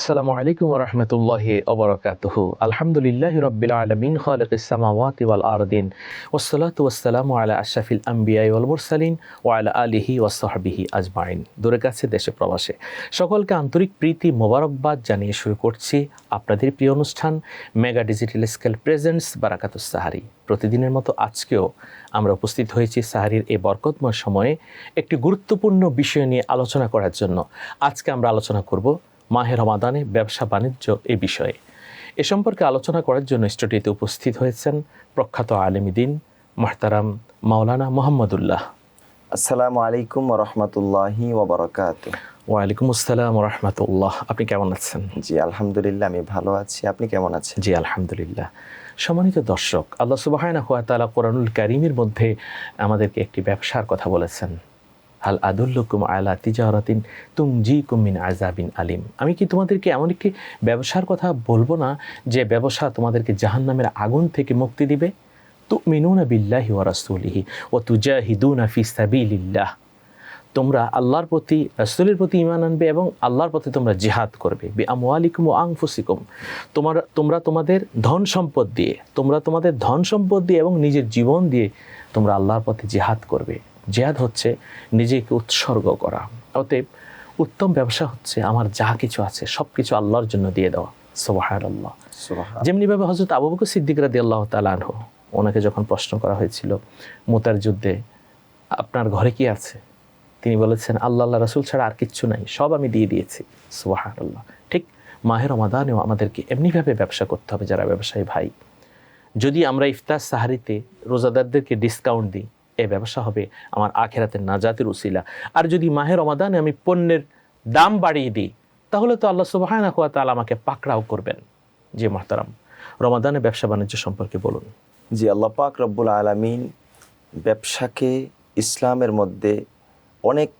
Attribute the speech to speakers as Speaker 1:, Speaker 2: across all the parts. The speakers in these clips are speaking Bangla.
Speaker 1: আসসালামু আলাইকুম ওয়া রাহমাতুল্লাহি ওয়া বারাকাতুহু। আলহামদুলিল্লাহি রাব্বিল আলামিন খালিকিস সামাওয়াতি ওয়াল আরদিন ওয়াসসালাতু ওয়াসসালামু আলা আশরাফিল আমবিয়াই ওয়াল মুরসালিন ওয়া আলা আলিহি ওয়া সাহবিহি আজমাইন। দূরে কাছে দেশে প্রবাসে সকলকে আন্তরিক প্রীতি মোবারকবাদ জানিয়ে শুরু করছি আপনাদের প্রিয় অনুষ্ঠান মেগা ডিজিটাল স্কেল প্রেজেন্টস বারাকাতুস সাহারি। প্রতিদিনের মতো আজকেও আমরা উপস্থিত হয়েছি সাহারির এই বরকতময় সময়ে একটি গুরুত্বপূর্ণ বিষয় নিয়ে আলোচনা করার জন্য। আজকে আমরা আলোচনা করব মাহে রমাদানে ব্যবসা বাণিজ্য এই বিষয়ে। এ সম্পর্কে আলোচনা করার জন্য স্টুডিওতে উপস্থিত হয়েছেন প্রখ্যাত আলেমী দ্বীন মুহতারাম মাওলানা মোহাম্মদুল্লাহ।
Speaker 2: আসসালামু আলাইকুম ওয়া রাহমাতুল্লাহি ওয়া বারাকাতুহু।
Speaker 1: ওয়ালাইকুম আসসালাম ওয়া রাহমাতুল্লাহ। আপনি কেমন আছেন?
Speaker 2: জি আলহামদুলিল্লাহ, আমি ভালো আছি। আপনি কেমন আছেন?
Speaker 1: জি আলহামদুলিল্লাহ। সম্মানিত দর্শক, আল্লাহ সুবহানাহু ওয়া তাআলা কোরআনুল কারীমের মধ্যে আমাদেরকে একটি ব্যবসার কথা বলেছেন। হাল আদুল্লুকুম আলা তিজারাতিন তুনজিকুম মিন আযাবিন আলিম। আমি কি তোমাদেরকে এমন একটি ব্যবসার কথা বলবো না যে ব্যবসা তোমাদেরকে জাহান্নামের আগুন থেকে মুক্তি দিবে? তুমিনুনা বিল্লাহি ওয়া রাসূলিহি ওয়া তুজাহিদুনা ফি সাবিলিল্লাহ। তোমরা আল্লাহর প্রতি, রাসূলের প্রতি ঈমান আনবে এবং আল্লাহর পথে তোমরা জিহাদ করবে। বিআমওয়ালিকুম ওয়া আনফুসিকুম। তোমরা তোমাদের ধন সম্পদ দিয়ে এবং নিজের জীবন দিয়ে তোমরা আল্লাহর পথে জিহাদ করবে। জিহাদ হচ্ছে নিজেকে উৎসর্গ করা। অতএব উত্তম ব্যবসা হচ্ছে আমার যা কিছু আছে সব কিছু আল্লাহর জন্য দিয়ে দেওয়া। সুবহানাল্লাহ। যেমনিভাবে হযরত আবু বকর সিদ্দিক রাদিয়াল্লাহু তাআলা আনহু, ওনাকে যখন প্রশ্ন করা হয়েছিল মুতার যুদ্ধে, আপনার ঘরে কি আছে? তিনি বলেছেন, আল্লাহ রাসূল ছাড়া আর কিচ্ছু নাই, সব আমি দিয়ে দিয়েছি। সুবহানাল্লাহ। ঠিক মাহে রমাদানেও আমাদেরকে এমনিভাবে ব্যবসা করতে হবে যারা ব্যবসায়ী ভাই। যদি আমরা ইফতার সাহারিতে রোজাদারদেরকে ডিসকাউন্ট দিই, এই ব্যবসা হবে আমার আখিরাতের নাজাতের উসিলা। আর যদি মাহে রমাদানে আমি পণ্যের দাম বাড়িয়ে দিই, তাহলে তো আল্লাহ সুবহানাহু ওয়া তাআলা আমাকে পাকড়াও করবেন। জি মুহতারাম, রমাদানে ব্যবসা বাণিজ্য সম্পর্কে বলুন।
Speaker 2: জি, আল্লাহ পাক রব্বুল আলামিন ব্যবসাকে ইসলামের মধ্যে অনেক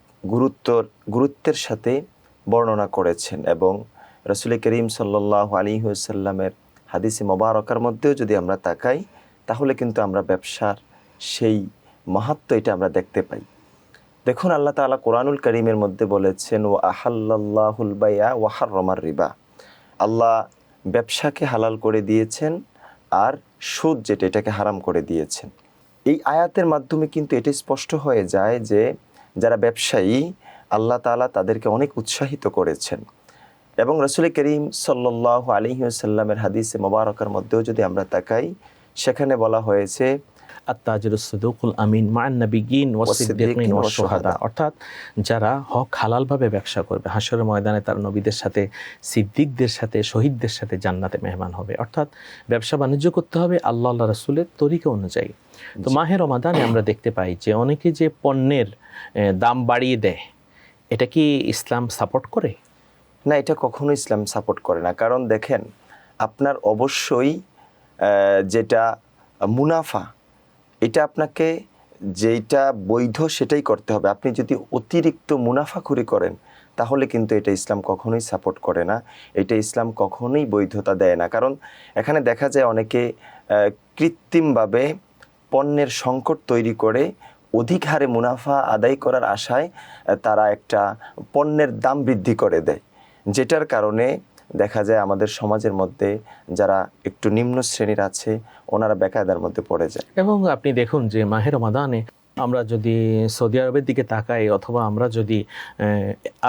Speaker 2: গুরুত্বের সাথে বর্ণনা করেছেন এবং রাসূল করিম সাল্লাল্লাহু আলাইহি ওয়াসাল্লামের হাদিসে মোবারকার মধ্যেও যদি আমরা তাকাই, তাহলে কিন্তু আমরা ব্যবসার সেই মাহাত্ম্য এটা আমরা দেখতে পাই। দেখুন, আল্লাহ তাআলা কোরআনুল কারীমের মধ্যে বলেছেন, ওয়া আহাল্লাল্লাহুল বাইআ ওয়া হাররামার রিবা। আল্লাহ ব্যবসাকে হালাল করে দিয়েছেন আর সুদ যেটা, এটাকে হারাম করে দিয়েছেন। এই আয়াতের মাধ্যমে কিন্তু এটি স্পষ্ট হয়ে যায় যে যারা ব্যবসায়ী, আল্লাহ তাআলা তাদেরকে অনেক উৎসাহিত করেছেন। এবং রাসূল করিম সাল্লাল্লাহু আলাইহি ওয়াসাল্লামের হাদিসে মোবারকার মধ্যেও যদি আমরা তাকাই, সেখানে বলা হয়েছে
Speaker 1: আত-তাজিরুস সাদুকুল আমিন মা'আন নাবিয়্যিন ওয়াস সিদ্দীকিন ওয়াশ শুহাদা। অর্থাৎ যারা হক হালালভাবে ব্যবসা করবে, হাসরের ময়দানে তার নবীদের সাথে, সিদ্দিকদের সাথে, শহীদদের সাথে জান্নাতে মেহমান হবে। অর্থাৎ ব্যবসা বাণিজ্য করতে হবে আল্লাহ রাসূলের তরিকা অনুযায়ী। তো মাহে রমাদানে আমরা দেখতে পাই যে অনেকে যে পণ্যের দাম বাড়িয়ে দেয়, এটা কি ইসলাম সাপোর্ট করে?
Speaker 2: না, এটা কখনো ইসলাম সাপোর্ট করে না। কারণ দেখেন, আপনার অবশ্যই যেটা মুনাফা, এটা আপনাকে যেটা বৈধ সেটাই করতে হবে। আপনি যদি অতিরিক্ত মুনাফাখুরি করেন, তাহলে কিন্তু এটা ইসলাম কখনোই সাপোর্ট করে না, এটা ইসলাম কখনোই বৈধতা দেয় না। কারণ এখানে দেখা যায় অনেকে কৃত্রিমভাবে পণ্যের সংকট তৈরি করে অধিক হারে মুনাফা আদায় করার আশায় তারা একটা পণ্যের দাম বৃদ্ধি করে দেয়, যেটার কারণে দেখা যায় আমাদের সমাজের মধ্যে যারা একটু নিম্ন শ্রেণীর আছে, ওনারা বেকায়দার মধ্যে পড়ে যায়।
Speaker 1: এবং আপনি দেখুন যে মাহে রমাদানে আমরা যদি সৌদি আরবের দিকে তাকাই, অথবা আমরা যদি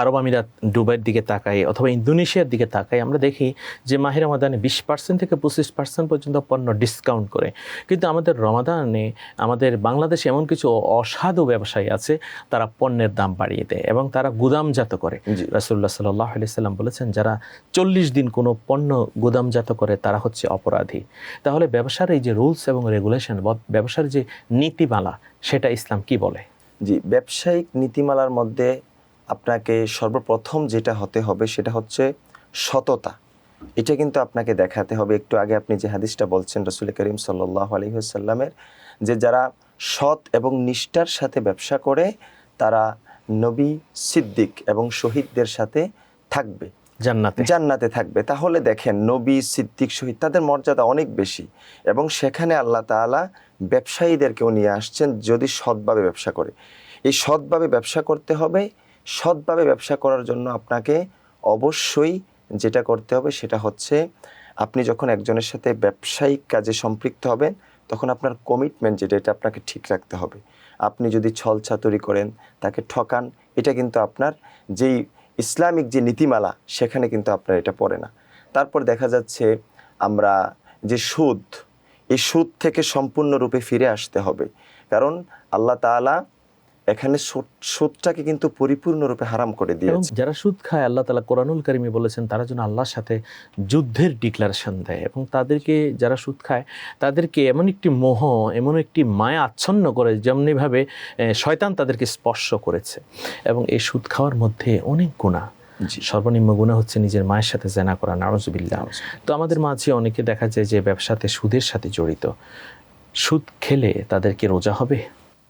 Speaker 1: আরব আমিরাত দুবাইয়ের দিকে তাকাই, অথবা ইন্দোনেশিয়ার দিকে তাকাই, আমরা দেখি যে মাহে রমাদানে 20% থেকে 25% পর্যন্ত পণ্য ডিসকাউন্ট করে। কিন্তু আমাদের রমাদানে আমাদের বাংলাদেশে এমন কিছু অসাধু ব্যবসায়ী আছে, তারা পণ্যের দাম বাড়িয়ে দেয় এবং তারা গুদামজাত করে। রাসূলুল্লাহ সাল্লাল্লাহু আলাইহি সাল্লাম বলেছেন, যারা 40 দিন কোনো পণ্য গুদামজাত করে তারা হচ্ছে অপরাধী। তাহলে ব্যবসার এই যে রুলস এবং রেগুলেশন, ব্যবসার যে নীতিমালা, সেটা ইসলাম কি বলে?
Speaker 2: জি, ব্যবসায়িক নীতিমালার মধ্যে আপনাকে সর্বপ্রথম যেটা হতে হবে সেটা হচ্ছে সততা। এটা কিন্তু আপনাকে দেখাতে হবে। একটু আগে আপনি যে হাদিসটা বলছেন রাসূল করিম সাল্লাল্লাহু আলাইহি ওয়াসাল্লামের, যে যারা সৎ এবং নিষ্ঠার সাথে ব্যবসা করে তারা নবী, সিদ্দিক এবং শহীদদের সাথে থাকবে, জান্নাতে থাকবে। তাহলে দেখেন, নবী, সিদ্দিক, শহীদ, তাদের মর্যাদা অনেক বেশি এবং সেখানে আল্লাহ তাআলা ব্যবসায়ীদেরকেও নিয়ে আসছেন যদি সৎভাবে ব্যবসা করে। এই সৎভাবে ব্যবসা করতে হবে। সৎভাবে ব্যবসা করার জন্য আপনাকে অবশ্যই যেটা করতে হবে সেটা হচ্ছে আপনি যখন একজনের সাথে ব্যবসায়িক কাজে সম্পৃক্ত হবেন তখন আপনার কমিটমেন্ট যেটা এটা আপনাকে ঠিক রাখতে হবে। আপনি যদি ছল ছাতুরি করেন, তাকে ঠকান, এটা কিন্তু আপনার যেই ইসলামিক যে নীতিমালা সেখানে কিন্তু আপনার এটা পড়ে না। তারপর দেখা যাচ্ছে আমরা যে সুদ, এই সুদ থেকে সম্পূর্ণরূপে ফিরে আসতে হবে, কারণ আল্লাহ তাআলা এখানে সুদটাকে কিন্তু পরিপূর্ণরূপে হারাম করে
Speaker 1: এবং
Speaker 2: দিয়েছে।
Speaker 1: যারা সুদ খায় আল্লাহ তাআলা কোরআনুল কারিমে বলেছেন তারা যেন আল্লাহর সাথে যুদ্ধের ডিক্লারেশন দেয়, এবং তাদেরকে যারা সুদ খায় তাদেরকে এমন একটি মোহ, এমন একটি মায়া আচ্ছন্ন করে যেমনিভাবে শয়তান তাদেরকে স্পর্শ করেছে। এবং এই সুদ খাওয়ার মধ্যে অনেক গুনাহ, সর্বনিম্ন গুনাহ হচ্ছে নিজের মায়ের সাথে জেনা করা, নাউজুবিল্লাহ। তো আমাদের মাঝে অনেকে দেখা যায় যে ব্যবসাতে সুদের সাথে জড়িত, সুদ খেলে তাদের কি রোজা হবে?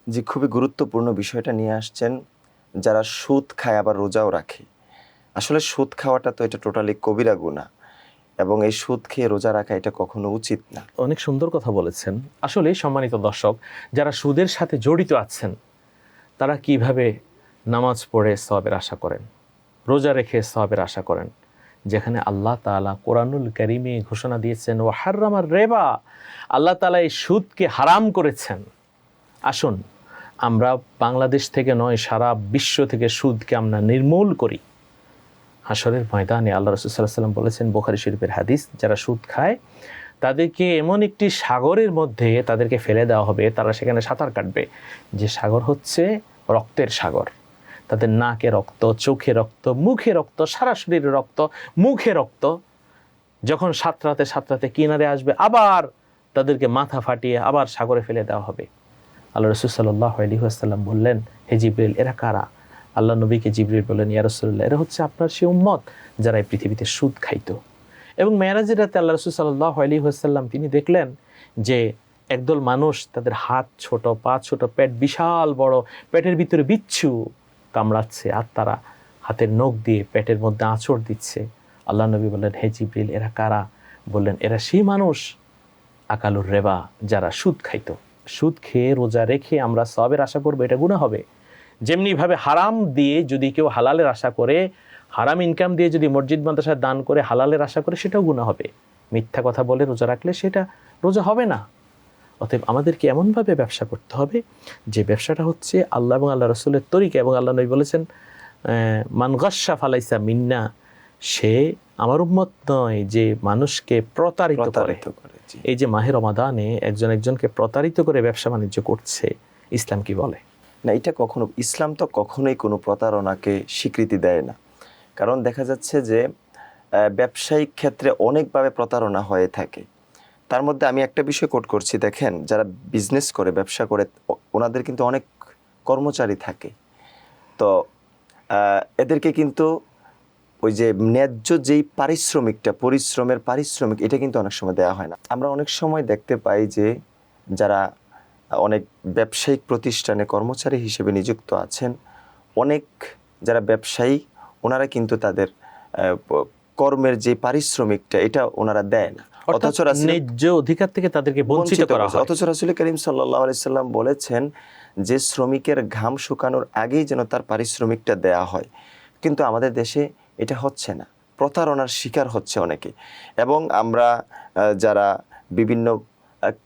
Speaker 2: যে খুবই গুরুত্বপূর্ণ বিষয়টা নিয়ে আসছেন, যারা সুদ খায় আবার রোজাও রাখে। আসলে সুদ খাওয়াটা তো এটা টোটালি কবিরা গুনাহ, এবং এই সুদ খেয়ে রোজা রাখা এটা কখনো উচিত না।
Speaker 1: অনেক সুন্দর কথা বলেছেন। আসলে সম্মানিত দর্শক, যারা সুদের সাথে জড়িত আছেন তারা কিভাবে নামাজ পড়ে সওয়াবের আশা করেন, রোজা রেখে সওয়াবের আশা করেন, যেখানে আল্লাহ তাআলা কোরআনুল কারীমে ঘোষণা দিয়েছেন ওয়া হাররামার রিবা, আল্লাহ তাআলা এই সুদকে হারাম করেছেন। আসুন আমরা বাংলাদেশ থেকে নয়, সারা বিশ্ব থেকে সুদকে আমরা নির্মূল করি। হাশরের ময়দানে আল্লাহ রাসূল সাল্লাল্লাহু আলাইহি ওয়াসাল্লাম বলেছেন, বুখারী শরীফের হাদিস, যারা সুদ খায় তাদেরকে এমন একটি সাগরের মধ্যে তাদেরকে ফেলে দেওয়া হবে, তারা সেখানে সাঁতার কাটবে, যে সাগর হচ্ছে রক্তের সাগর। তাদের নাকে রক্ত, চোখে রক্ত, মুখে রক্ত, সারা শরীরে রক্ত, মুখে রক্ত। যখন সাঁতরাতে কিনারে আসবে আবার তাদেরকে মাথা ফাটিয়ে আবার সাগরে ফেলে দেওয়া হবে। আল্লাহ রাসূল সাল্লাল্লাহু আলাইহি ওয়াসাল্লাম বললেন, হে জিবরিল, এরা কারা? আল্লাহ নবীকে জিবরিল বললেন, ইয়া রাসূলুল্লাহ, এরা হচ্ছে আপনার সেই উম্মত যারা এই পৃথিবীতে সুদ খাইতো। এবং মেরাজের রাতে আল্লাহ রাসূল সাল্লাল্লাহু আলাইহি ওয়াসাল্লাম তিনি দেখলেন যে একদল মানুষ, তাদের হাত ছোট, পা ছোট, পেট বিশাল বড়, পেটের ভিতরে বিচ্ছু কামড়াচ্ছে, আর তারা হাতের নখ দিয়ে পেটের মধ্যে আঁচড় দিচ্ছে। আল্লাহ নবী বললেন, হে জিবরিল, এরা কারা? বললেন, এরা সেই মানুষ আকালুর রেবা, যারা সুদ খাইতো। সুদ খেয়ে রোজা রেখে আমরা সওয়াবের আশা করবো, এটা গুনাহ হবে। যেমনিভাবে হারাম দিয়ে যদি কেউ হালালের আশা করে, হারাম ইনকাম দিয়ে যদি মসজিদ মাদ্রাসায় দান করে হালালের আশা করে, সেটাও গুনাহ হবে। মিথ্যা কথা বলে রোজা রাখলে সেটা রোজা হবে না। অতএব আমাদেরকে এমনভাবে ব্যবসা করতে হবে যে ব্যবসাটা হচ্ছে আল্লাহ এবং আল্লাহ রাসূলের তরিকা। এবং আল্লাহ নবী বলেছেন, মান গাশশা ফালাইসা মিন্না, সে আমার উম্মত নয় যে মানুষকে প্রতারিত করে। এই যে মাহে রমাদানে একজন একজনকে প্রতারিত করে ব্যবসা বাণিজ্য করছে, ইসলাম কি বলে?
Speaker 2: না, এটা কখনো, ইসলাম তো কখনোই কোনো প্রতারণাকে স্বীকৃতি দেয় না। কারণ দেখা যাচ্ছে যে ব্যবসায়িক ক্ষেত্রে অনেকভাবে প্রতারণা হয়ে থাকে। তার মধ্যে আমি একটা বিষয় কোট করছি, দেখেন, যারা বিজনেস করে, ব্যবসা করে, ওনাদের কিন্তু অনেক কর্মচারী থাকে। তো এদেরকে কিন্তু ওই যে ন্যায্য যেই পারিশ্রমিকটা, পরিশ্রমের পারিশ্রমিক, এটা কিন্তু অনেক সময় দেওয়া হয় না। আমরা অনেক সময় দেখতে পাই যে যারা অনেক ব্যবসায়িক প্রতিষ্ঠানে কর্মচারী হিসেবে নিযুক্ত আছেন, অনেক যারা ব্যবসায়ী, ওনারা কিন্তু তাদের কর্মের যে পারিশ্রমিকটা এটা ওনারা দেয় না,
Speaker 1: অথচ ন্যায্য অধিকার থেকে তাদেরকে বঞ্চিত করা হয়।
Speaker 2: অথচ রাসূল করিম সাল্লাল্লাহু আলাইহি সাল্লাম বলেছেন যে শ্রমিকের ঘাম শুকানোর আগেই যেন তার পারিশ্রমিকটা দেয়া হয়। কিন্তু আমাদের দেশে এটা হচ্ছে না, প্রতারণার শিকার হচ্ছে অনেকে। এবং আমরা যারা বিভিন্ন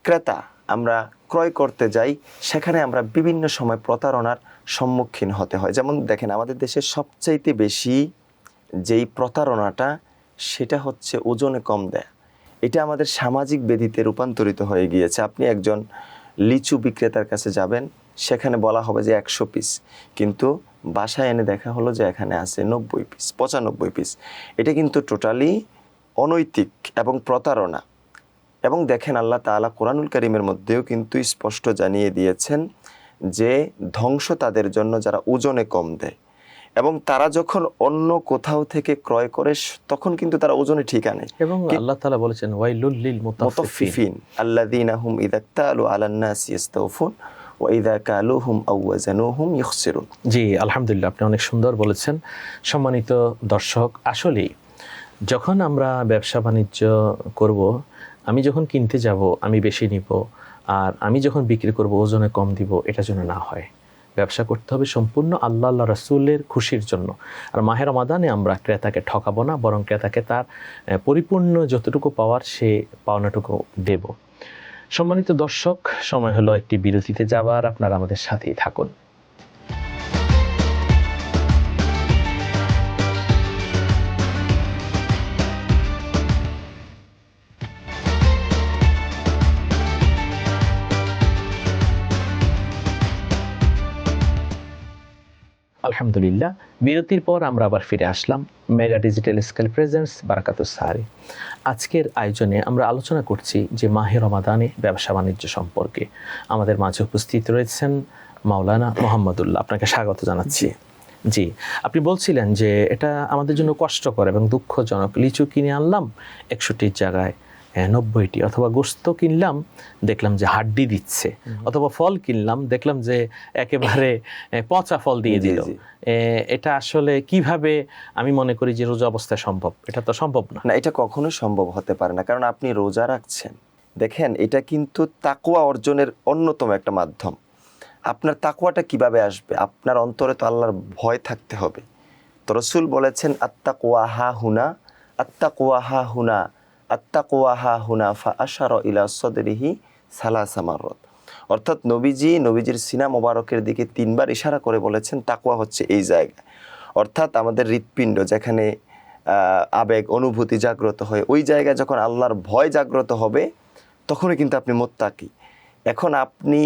Speaker 2: ক্রেতা, আমরা ক্রয় করতে যাই, সেখানে আমরা বিভিন্ন সময় প্রতারণার সম্মুখীন হতে হয়। যেমন দেখেন, আমাদের দেশে সবচাইতে বেশি যেই প্রতারণাটা, সেটা হচ্ছে ওজনে কম দেয়া। এটা আমাদের সামাজিক ব্যাধিতে রূপান্তরিত হয়ে গিয়েছে। আপনি একজন লিচু বিক্রেতার কাছে যাবেন, সেখানে বলা হবে যে 100 পিস, কিন্তু বাসায় এনে দেখা হলো যে এখানে আছে 90 পিস, 95 পিস। এটা কিন্তু টোটালি অনৈতিক এবং প্রতারণা। এবং দেখেন, আল্লাহ তাআলা কোরআনুল কারীমের মধ্যেও কিন্তু স্পষ্ট জানিয়ে দিয়েছেন যে ধ্বংস তাদের জন্য যারা ওজনে কম দেয়। এবং তারা যখন অন্য কোথাও থেকে ক্রয় করে তখন কিন্তু তারা ওজনে ঠিক আনে।
Speaker 1: এবং আল্লাহ তাআলা বলেছেন, ওয়াইলুল লিল মুতাফফিফিন
Speaker 2: আল্লাযীনা হুম ইযা তালু আলান নাসি ইস্তাওফুন ওয়া ইযা কালুহুম আও ওয়াজানুহুম ইখসিরুন।
Speaker 1: জি, আলহামদুলিল্লাহ, আপনি অনেক সুন্দর বলেছেন। সম্মানিত দর্শক, আসলেই যখন আমরা ব্যবসা বাণিজ্য করব, আমি যখন কিনতে যাব আমি বেশি নিব, আর আমি যখন বিক্রি করব ওজনে কম দিব, এটা যেন না হয়। ব্যবসা করতে হবে সম্পূর্ণ আল্লাহ আল্লাহ রাসূলের খুশির জন্য। আর মাহে রমাদানে আমরা ক্রেতাকে ঠকাবো না, বরং ক্রেতাকে তার পরিপূর্ণ যতটুকু পাওয়ার সে পাওনাটুকু দেব। সম্মানিত দর্শক, সময় হলো একটি বিরতিতে যাবার, আপনারা আমাদের সাথেই থাকুন। আলহামদুলিল্লাহ, বিরতির পর আমরা আবার ফিরে আসলাম মেগা ডিজিটাল স্কেল প্রেজেন্টস বারাকাতুস সাহারি। আজকের আয়োজনে আমরা আলোচনা করছি যে মাহে রমাদানে ব্যবসা বাণিজ্য সম্পর্কে। আমাদের মাঝে উপস্থিত রয়েছেন মাওলানা মোহাম্মদুল্লাহ, আপনাকে স্বাগত জানাচ্ছি। জি, আপনি বলছিলেন যে এটা আমাদের জন্য কষ্টকর এবং দুঃখজনক। লিচু কিনে আনলাম 61 জায়গায় 90টি, অথবা গোস্ত কিনলাম দেখলাম যে হাড্ডি দিচ্ছে, অথবা ফল কিনলাম দেখলাম যে একেবারে পচা ফল দিয়ে দিল। এটা আসলে কিভাবে, আমি মনে করি যে রোজা অবস্থায় সম্ভব? এটা তো সম্ভব না।
Speaker 2: না, এটা কখনোই সম্ভব হতে পারে না, কারণ আপনি রোজা রাখছেন। দেখেন, এটা কিন্তু তাকওয়া অর্জনের অন্যতম একটা মাধ্যম। আপনার তাকওয়াটা কিভাবে আসবে? আপনার অন্তরে তো আল্লাহর ভয় থাকতে হবে। তো রাসূল বলেছেন, আত্তাকওয়া হা হুনা, আত্তাকওয়া হা হুনা, আত্তাকওয়া হা হুনা, ফা আশারা ইলা সাদরিহি সালাসা মাররাত। অর্থাৎ নবীজির সিনা মোবারকের দিকে 3 বার ইশারা করে বলেছেন তাকওয়া হচ্ছে এই জায়গা। অর্থাৎ আমাদের হৃৎপিণ্ড যেখানে আবেগ অনুভূতি জাগ্রত হয়, ওই জায়গায় যখন আল্লাহর ভয় জাগ্রত হবে তখনই কিন্তু আপনি মুত্তাকি। এখন আপনি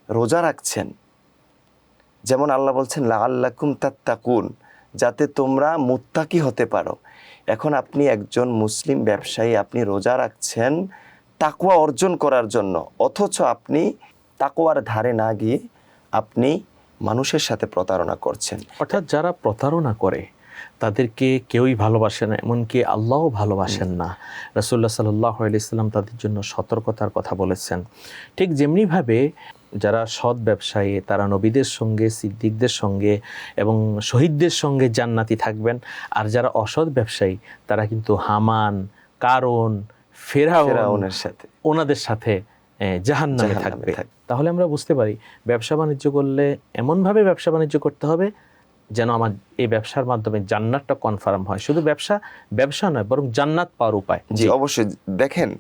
Speaker 2: রোজা রাখছেন, যেমন আল্লাহ বলছেন লাআল্লাকুম তাত্তাকুন, যাতে তোমরা মুত্তাকি হতে পারো। এখন আপনি একজন মুসলিম ব্যবসায়ী, আপনি রোজা রাখছেন তাকওয়া অর্জন করার জন্য, অথচ আপনি তাকওয়ার ধারে না গিয়ে আপনি মানুষের সাথে প্রতারণা করছেন।
Speaker 1: অর্থাৎ যারা প্রতারণা করে তাদেরকে কেউই ভালোবাসে না, এমনকি আল্লাহও ভালোবাসেন না। রাসূলুল্লাহ সাল্লাল্লাহু আলাইহি ওয়াসাল্লাম তাদের জন্য সতর্কতার কথা বলেছেন। ঠিক যেমনিভাবে যারা সৎ ব্যবসায়ী তারা নবীদের সঙ্গে, সিদ্দিকদের সঙ্গে এবং শহীদদের সঙ্গে জান্নাতি থাকবেন। আর যারা অসৎ ব্যবসায়ী তারা কিন্তু হামান, কারণ, ফেরাউনের সাথে, ওনাদের সাথে জাহান্নামে থাকবে। তাহলে আমরা বুঝতে পারি ব্যবসা বাণিজ্য করলে এমনভাবে ব্যবসা বাণিজ্য করতে হবে যেন আমার এই ব্যবসার মাধ্যমে জান্নাতটা কনফার্ম হয়। শুধু ব্যবসা নয়, বরং জান্নাত পাওয়ার উপায়।
Speaker 2: জি, অবশ্যই। দেখেন,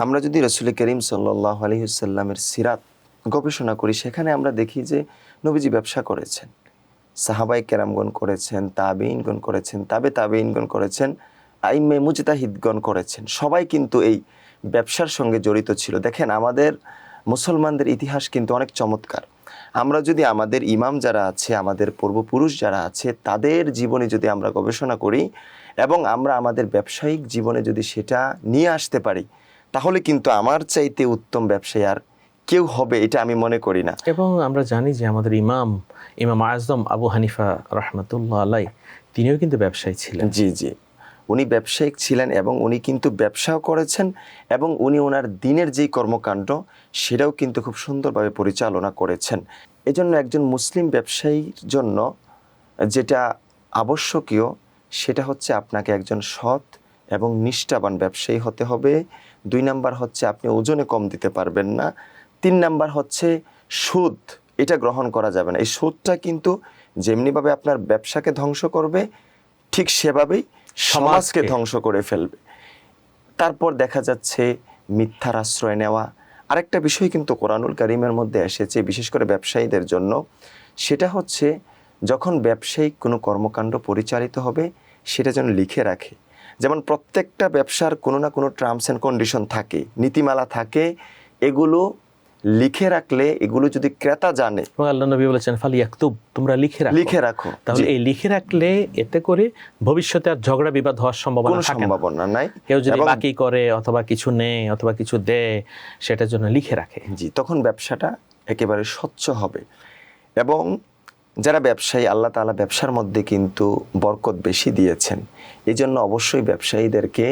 Speaker 2: আমরা যদি রাসূল করিম সাল্লাল্লাহু আলাইহি ওয়াসাল্লামের সিরাত গবেষণা করি, সেখানে আমরা দেখি যে নবীজি ব্যবসা করেছেন, সাহাবায়ে কেরামগণ করেছেন, তাবেঈনগণ করেছেন, তাবেঈনগণ করেছেন, আইম্মে মুজতাহিদগণ করেছেন। সবাই কিন্তু এই ব্যবসার সঙ্গে জড়িত ছিল। দেখেন, আমাদের মুসলমানদের ইতিহাস কিন্তু অনেক চমৎকার। আমরা যদি আমাদের ইমাম যারা আছে, আমাদের পূর্বপুরুষ যারা আছে, তাদের জীবনে যদি আমরা গবেষণা করি এবং আমরা আমাদের ব্যবসায়িক জীবনে যদি সেটা নিয়ে আসতে পারি, তাহলে কিন্তু আমার চাইতে উত্তম ব্যবসায়ী আর কেউ হবে এটা আমি মনে করি না।
Speaker 1: এবং আমরা জানি যে আমাদের ইমাম আজম আবু হানিফা রাহমাতুল্লাহ আলাইহি তিনিও কিন্তু ব্যবসায়ী ছিলেন।
Speaker 2: জি জি, উনি ব্যবসায়িক ছিলেন এবং উনি কিন্তু ব্যবসাও করেছেন এবং উনি ওনার দিনের যেই কর্মকাণ্ড সেটাও কিন্তু খুব সুন্দরভাবে পরিচালনা করেছেন। এজন্য একজন মুসলিম ব্যবসায়ীর জন্য যেটা আবশ্যকীয় সেটা হচ্ছে আপনাকে একজন সৎ এবং নিষ্ঠাবান ব্যবসায়ী হতে হবে। 2 নাম্বার হচ্ছে আপনি ওজনে কম দিতে পারবেন না। 3 নাম্বার হচ্ছে সুদ, এটা গ্রহণ করা যাবে না। এই সুদটা কিন্তু যেমনিভাবে আপনার ব্যবসাকে ধ্বংস করবে, ঠিক সেভাবেই সমাজকে ধ্বংস করে ফেলবে। তারপর দেখা যাচ্ছে মিথ্যার আশ্রয় নেওয়া। আরেকটা বিষয় কিন্তু কোরআনুল কারীমের মধ্যে এসেছে, বিশেষ করে ব্যবসায়ীদের জন্য, সেটা হচ্ছে যখন ব্যবসায়িক কোনো কর্মকাণ্ড পরিচালিত হবে সেটা যেন লিখে রাখে। যেমন প্রত্যেকটা ব্যবসার কোনো না কোনো টার্মস অ্যান্ড কন্ডিশন থাকে, নীতিমালা থাকে, এগুলো লিখে রাখলে, এগুলো যদি ক্রেতা জানে,
Speaker 1: আল্লাহ নবী বলেছেন ফালিয়াকতুব, তোমরা লিখে রাখো। তাহলে এই লিখে রাখলে এতে করে ভবিষ্যতে আর ঝগড়া বিবাদ হওয়ার সম্ভাবনা নাই। কেউ যদি বাকি করে অথবা কিছু নেয় অথবা কিছু দেয়, সেটার জন্য লিখে রাখে।
Speaker 2: জি, তখন ব্যবসাটা একেবারে স্বচ্ছ হবে। এবং যারা ব্যবসায়ী, আল্লাহ তাআলা ব্যবসার মধ্যে কিন্তু বরকত বেশি দিয়েছেন। এই জন্য অবশ্যই ব্যবসায়ীদেরকে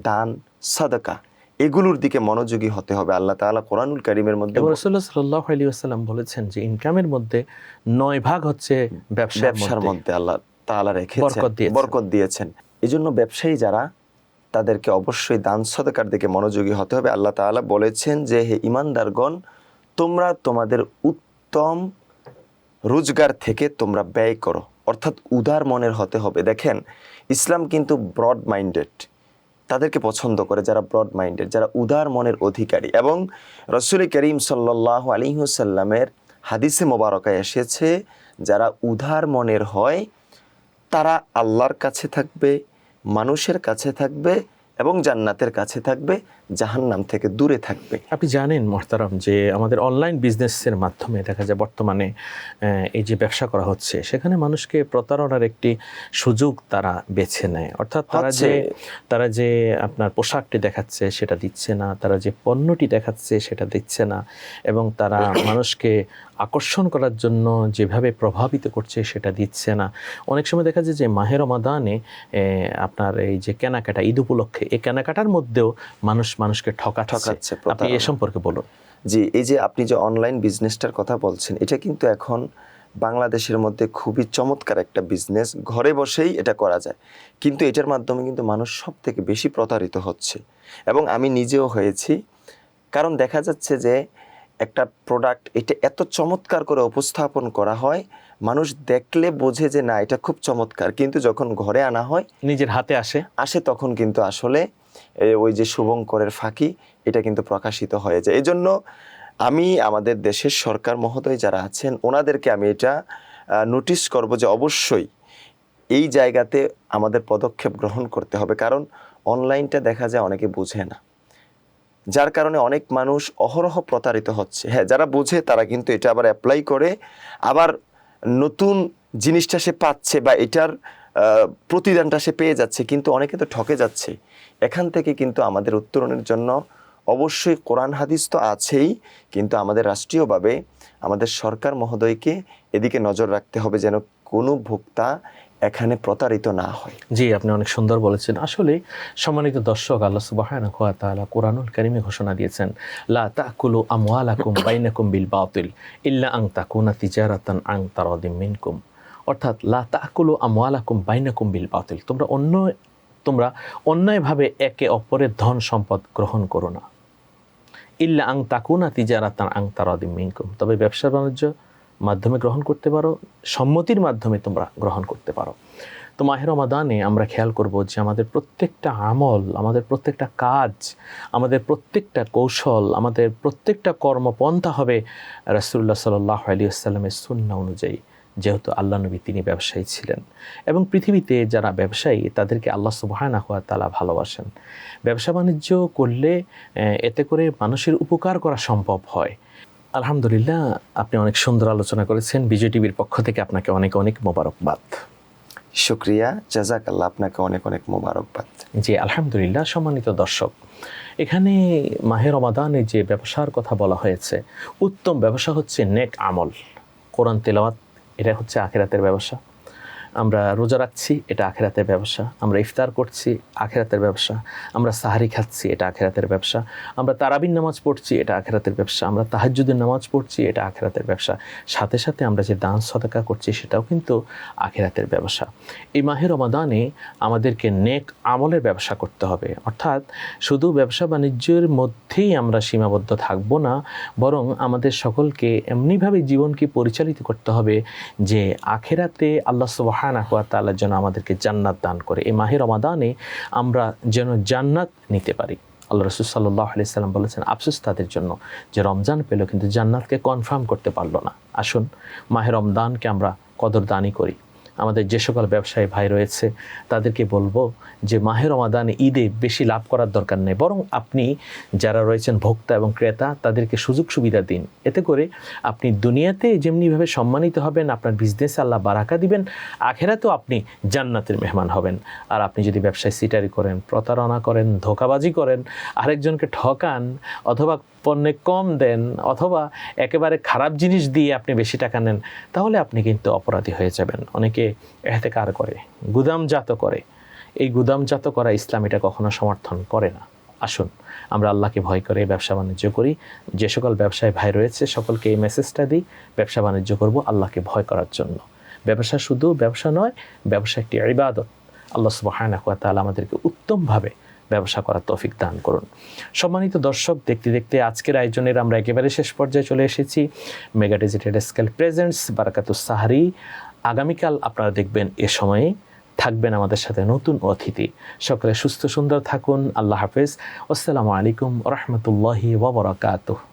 Speaker 2: দান, সাদাকা এগুলোর দিকে মনোযোগী হতে হবে। আল্লাহ তাআলা কোরআনুল কারীমের মধ্যে,
Speaker 1: রাসূলুল্লাহ সাল্লাল্লাহু আলাইহি ওয়াসাল্লাম বলেছেন যে ইনকামের মধ্যে 9 ভাগ হচ্ছে ব্যবসার মধ্যে
Speaker 2: আল্লাহ তাআলা রেখেছেন, বরকত দিয়েছেন। এজন্য ব্যবসায়ী যারা, তাদেরকে অবশ্যই দান সাদাকার দিকে মনোযোগী হতে হবে। আল্লাহ তাআলা বলেছেন যে হে ঈমানদারগণ, তোমরা তোমাদের উত্তম রোজগার থেকে তোমরা ব্যয় করো, অর্থাৎ উদার মনের হতে হবে। দেখেন, ইসলাম কিন্তু ব্রড মাইন্ডেড, তাদেরকে পছন্দ করে যারা ব্রড মাইন্ডেড, যারা উদার মনের অধিকারী। এবং রাসূল করিম সাল্লাল্লাহু আলাইহি ওয়াসাল্লামের হাদিসে মোবারকায় এসেছে, যারা উদার মনের হয় তারা আল্লাহর কাছে থাকবে, মানুষের কাছে থাকবে এবং জান্নাতের কাছে থাকবে, জাহান্নাম থেকে দূরে থাকবে।
Speaker 1: আপনি জানেন মোহতারাম যে আমাদের অনলাইন বিজনেসের মাধ্যমে দেখা যায় বর্তমানে এই যে ব্যবসা করা হচ্ছে, সেখানে মানুষকে প্রতারণার একটি সুযোগ তারা বেছে নেয়। অর্থাৎ তারা যে আপনার পোশাকটি দেখাচ্ছে সেটা দিচ্ছে না, তারা যে পণ্যটি দেখাচ্ছে সেটা দিচ্ছে না, এবং তারা মানুষকে আকর্ষণ করার জন্য যেভাবে প্রভাবিত করছে সেটা দিচ্ছে না। অনেক সময় দেখা যায় যে মাহে রমাদানে আপনার এই যে কেনাকাটা, ঈদ উপলক্ষে এই কেনাকাটার মধ্যেও মানুষকে ঠকাচ্ছে। আপনি এ সম্পর্কে বলুন।
Speaker 2: জি, এই যে আপনি যে অনলাইন বিজনেসটার কথা বলছেন, এটা কিন্তু এখন বাংলাদেশের মধ্যে খুবই চমৎকার একটা বিজনেস, ঘরে বসেই এটা করা যায়, কিন্তু এটার মাধ্যমে কিন্তু মানুষ সব থেকে বেশি প্রতারিত হচ্ছে। এবং আমি নিজেও হয়েছি, কারণ দেখা যাচ্ছে যে একটা প্রোডাক্ট এটা এত চমৎকার করে উপস্থাপন করা হয়, মানুষ দেখলে বোঝে যে না এটা খুব চমৎকার, কিন্তু যখন ঘরে আনা হয়,
Speaker 1: নিজের হাতে আসে
Speaker 2: তখন কিন্তু আসলে ওই যে শুভঙ্করের ফাঁকি, এটা কিন্তু প্রকাশিত হয়ে যায়। এই জন্য আমি আমাদের দেশের সরকার মহোদয় যারা আছেন ওনাদেরকে আমি এটা নোটিশ করব যে অবশ্যই এই জায়গাতে আমাদের পদক্ষেপ গ্রহণ করতে হবে, কারণ অনলাইনটা দেখা যায় অনেকে বুঝে না, যার কারণে অনেক মানুষ অহরহ প্রতারিত হচ্ছে। হ্যাঁ, যারা বোঝে তারা কিন্তু এটা আবার অ্যাপ্লাই করে, আবার নতুন জিনিসটা সে পাচ্ছে বা এটার প্রতিদানটা সে পেয়ে যাচ্ছে, কিন্তু অনেকে তো ঠকে যাচ্ছে। এখান থেকে কিন্তু আমাদের উত্তরণের জন্য অবশ্যই কোরআন হাদিস তো আছেই, কিন্তু আমাদের রাষ্ট্রীয়ভাবে আমাদের সরকার মহোদয়কে এদিকে নজর রাখতে হবে যেন কোনো ভোক্তা এখানে প্রতারিত না হয়।
Speaker 1: জি, আপনি অনেক সুন্দর বলেছেন। আসলে সম্মানিত দর্শক, আল্লাহ সুবহানাহু ওয়া তাআলা কুরআনুল কারীমে ঘোষণা দিয়েছেন, লা তাকুলু আমওয়ালাকুম বাইনাকুম বিল বাতিল ইল্লা আন তাকুনা তিজারাতান আন তারাদিম মিনকুম। অর্থাৎ লা তাকুলু আমওয়ালাকুম বাইনাকুম বিল বাতিল, তোমরা অন্যায়ভাবে একে অপরের ধন সম্পদ গ্রহণ করো না। ইল্লা আন তাকুনা তিজারাতান আন তারাদিম মিনকুম, তবে ব্যবসা বাণিজ্য মাধ্যমে গ্রহণ করতে পারো, সম্মতির মাধ্যমে তোমরা গ্রহণ করতে পারো। তো মাহে রমাদানে আমরা খেয়াল করব যে আমাদের প্রত্যেকটা আমল, আমাদের প্রত্যেকটা কাজ, আমাদের প্রত্যেকটা কৌশল, আমাদের প্রত্যেকটা কর্মপন্থা হবে রাসূলুল্লাহ সাল্লাল্লাহু আলাইহি ওয়াসাল্লামের সুন্নাহ অনুযায়ী, যেহেতু আল্লাহ নবী তিনি ব্যবসায়ী ছিলেন। এবং পৃথিবীতে যারা ব্যবসায়ী তাদেরকে আল্লাহ সুবহানাহু ওয়া তাআলা ভালোবাসেন। ব্যবসা বাণিজ্য করলে এতে করে মানুষের উপকার করা সম্ভব হয়। আলহামদুলিল্লাহ, আপনি অনেক সুন্দর আলোচনা করেছেন। বিজয় টিভির পক্ষ থেকে আপনাকে অনেক অনেক মোবারকবাদ।
Speaker 2: শুকরিয়া, জাযাকাল্লাহ, আপনাকে অনেক অনেক মোবারকবাদ।
Speaker 1: জি, আলহামদুলিল্লাহ। সম্মানিত দর্শক, এখানে মাহে রমাদানে যে ব্যবসার কথা বলা হয়েছে, উত্তম ব্যবসা হচ্ছে নেক আমল। কোরআন তেলাওয়াত, এটা হচ্ছে আখিরাতের ব্যবসা। আমরা রোজা রাখছি, এটা আখিরাতের ব্যবসা। আমরা ইফতার করছি, আখিরাতের ব্যবসা। আমরা সাহারি খাচ্ছি, এটা আখিরাতের ব্যবসা। আমরা তারাবির নামাজ পড়ছি, এটা আখিরাতের ব্যবসা। আমরা তাহাজ্জুদের নামাজ পড়ছি, এটা আখিরাতের ব্যবসা। সাথে সাথে আমরা যে দান সদকা করছি সেটাও কিন্তু আখিরাতের ব্যবসা। এই মাহে রমাদানে আমাদেরকে নেক আমলের ব্যবসা করতে হবে। অর্থাৎ শুধু ব্যবসা বাণিজ্যের মধ্যেই আমরা সীমাবদ্ধ থাকব না, বরং আমাদের সকলকে এমনিভাবে জীবনকে পরিচালিত করতে হবে যে আখিরাতে আল্লাহ সুবহানাহু ওয়া তাআলা যেন আমাদেরকে জান্নাত দান করে। এই মাহে রমাদানে আমরা যেন জান্নাত নিতে পারি। আল্লাহ রাসূল সাল্লাল্লাহু আলাইহি সাল্লাম বলেছেন, আফসোস তাদের জন্য যে রমজান পেল কিন্তু জান্নাতকে কনফার্ম করতে পারলো না। আসুন মাহে রমদানকে আমরা কদরদানি করি। আমাদের যে সকল ব্যবসায়ী ভাই রয়েছে তাদেরকে বলবো যে মাহে রমাদানে ঈদে বেশি লাভ করার দরকার নেই, বরং আপনি যারা রয়েছেন ভোক্তা এবং ক্রেতা তাদেরকে সুযোগ সুবিধা দিন। এতে করে আপনি দুনিয়াতে যেমনিভাবে সম্মানিত হবেন, আপনার বিজনেসে আল্লাহ বারাকা দিবেন, আখেরাতেও আপনি জান্নাতের মেহমান হবেন। আর আপনি যদি ব্যবসায় সিটারি করেন, প্রতারণা করেন, ধোঁকাবাজি করেন, আরেকজনকে ঠকান, অথবা পণ্যে কম দেন, অথবা একেবারে খারাপ জিনিস দিয়ে আপনি বেশি টাকা নেন, তাহলে আপনি কিন্তু অপরাধী হয়ে যাবেন। অনেকে এহতেকার করে, গুদামজাত করে। এই গুদামজাত করা ইসলাম এটা কখনো সমর্থন করে না। আসুন আমরা আল্লাহকে ভয় করে ব্যবসা বাণিজ্য করি। যে সকল ব্যবসায়ী ভাই রয়েছে সকলকে এই মেসেজটা দিই, ব্যবসা বাণিজ্য করব আল্লাহকে ভয় করার জন্য। ব্যবসা শুধু ব্যবসা নয়, ব্যবসা একটি ইবাদত। আল্লাহ সুবহানাহু ওয়া তাআলা আমাদেরকে উত্তমভাবে ব্যবসা করার তৌফিক দান করুন। সম্মানিত দর্শক, দেখতে দেখতে আজকের আয়োজনের আমরা একেবারে শেষ পর্যায়ে চলে এসেছি। মেগা ডিজিটাল স্কেল প্রেজেন্টস বারাকাতুস সাহরি। আগামীকাল আপনারা দেখবেন এ সময়ে থাকবেন আমাদের সাথে নতুন অতিথি। সকলে সুস্থ সুন্দর থাকুন। আল্লাহ হাফেজ। আসসালামু আলাইকুম ওয়া রাহমাতুল্লাহি ওয়া বারাকাতুহু।